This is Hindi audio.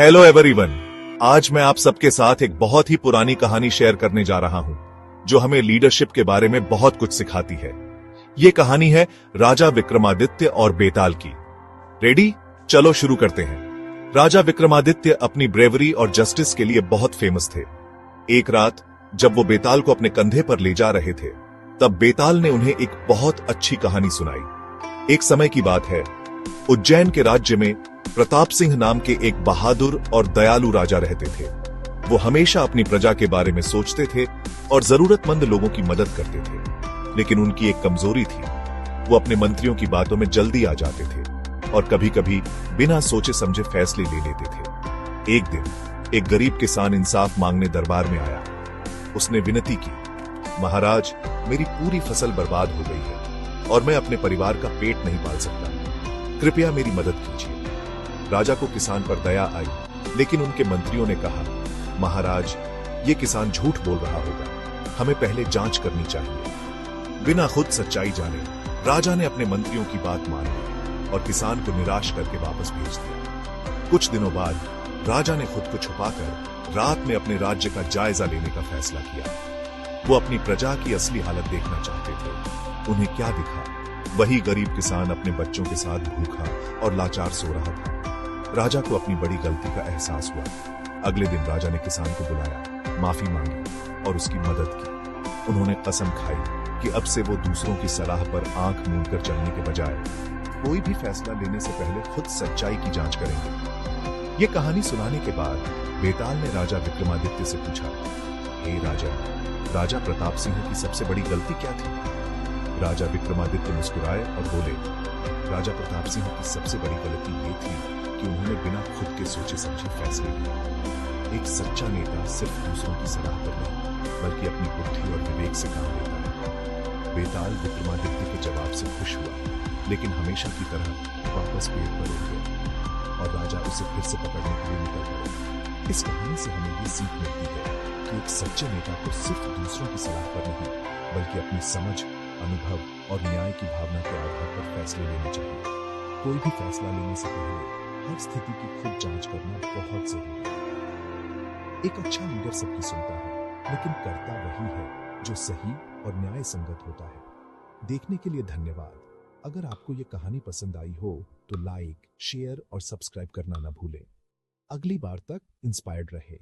Hello everyone. आज मैं आप सबके साथ एक बहुत ही पुरानी कहानी शेयर करने जा रहा हूं जो हमें लीडरशिप के बारे में बहुत कुछ सिखाती है। ये कहानी है राजा विक्रमादित्य और बेताल की। रेडी? चलो शुरू करते हैं। राजा विक्रमादित्य अपनी ब्रेवरी और जस्टिस के लिए बहुत फेमस थे। एक रात जब वो बेताल को अपने कंधे पर ले जा रहे थे, तब बेताल ने उन्हें एक बहुत अच्छी कहानी सुनाई। एक समय की बात है, उज्जैन के राज्य में प्रताप सिंह नाम के एक बहादुर और दयालु राजा रहते थे। वो हमेशा अपनी प्रजा के बारे में सोचते थे और जरूरतमंद लोगों की मदद करते थे। लेकिन उनकी एक कमजोरी थी, वो अपने मंत्रियों की बातों में जल्दी आ जाते थे और कभी कभी बिना सोचे समझे फैसले ले लेते थे। एक दिन एक गरीब किसान इंसाफ मांगने दरबार में आया। उसने विनती की, महाराज, मेरी पूरी फसल बर्बाद हो गई है और मैं अपने परिवार का पेट नहीं पाल सकता, कृपया मेरी मदद कीजिए। राजा को किसान पर दया आई, लेकिन उनके मंत्रियों ने कहा, महाराज, ये किसान झूठ बोल रहा होगा, हमें पहले जांच करनी चाहिए। बिना खुद सच्चाई जाने राजा ने अपने मंत्रियों की बात मान ली और किसान को निराश करके वापस भेज दिया। कुछ दिनों बाद राजा ने खुद को छुपाकर रात में अपने राज्य का जायजा लेने का फैसला किया। वो अपनी प्रजा की असली हालत देखना चाहते थे। उन्हें क्या दिखा? वही गरीब किसान अपने बच्चों के साथ भूखा और लाचार सो रहा था। राजा को अपनी बड़ी गलती का एहसास हुआ। अगले दिन राजा ने किसान को बुलाया, माफी मांगी और उसकी मदद की। उन्होंने कसम खाई कि अब से वो दूसरों की सलाह पर आंख मूंद कर चलने के बजाय कोई भी फैसला लेने से पहले खुद सच्चाई की जांच करेंगे। ये कहानी सुनाने के बाद बेताल ने राजा विक्रमादित्य से पूछा, हे राजा, राजा प्रताप सिंह की सबसे बड़ी गलती क्या थी? राजा विक्रमादित्य मुस्कुराए और बोले, राजा प्रताप सिंह की सबसे बड़ी गलती ये थी कि उन्होंने बिना खुद के सोचे समझे फैसले लिए। एक सच्चा नेता सिर्फ दूसरों की सलाह पर नहीं, बल्कि अपनी बुद्धि और विवेक से काम लेता है। बेताल विक्रमादित्य के जवाब से खुश हुआ, लेकिन हमेशा की तरह वापस पेड़ पर उठ गया और राजा उसे फिर से पकड़ने के लिए निकल पड़े। इस कहानी से हमें ये सीख मिलती है कि एक सच्चे नेता को सिर्फ दूसरों की सलाह पर नहीं, बल्कि अपनी समझ, अनुभव और न्याय की भावना के आधार पर फैसले लेने चाहिए। कोई भी फैसला लेने से पहले हर स्थिति की खुद जांच करना बहुत जरूरी है। एक अच्छा लीडर सबकी सुनता है, लेकिन करता वही है जो सही और न्याय संगत होता है। देखने के लिए धन्यवाद। अगर आपको ये कहानी पसंद आई हो तो लाइक, शेयर और सब्सक्राइब करना न भूलें। अगली बार तक इंस्पायर्ड रहे।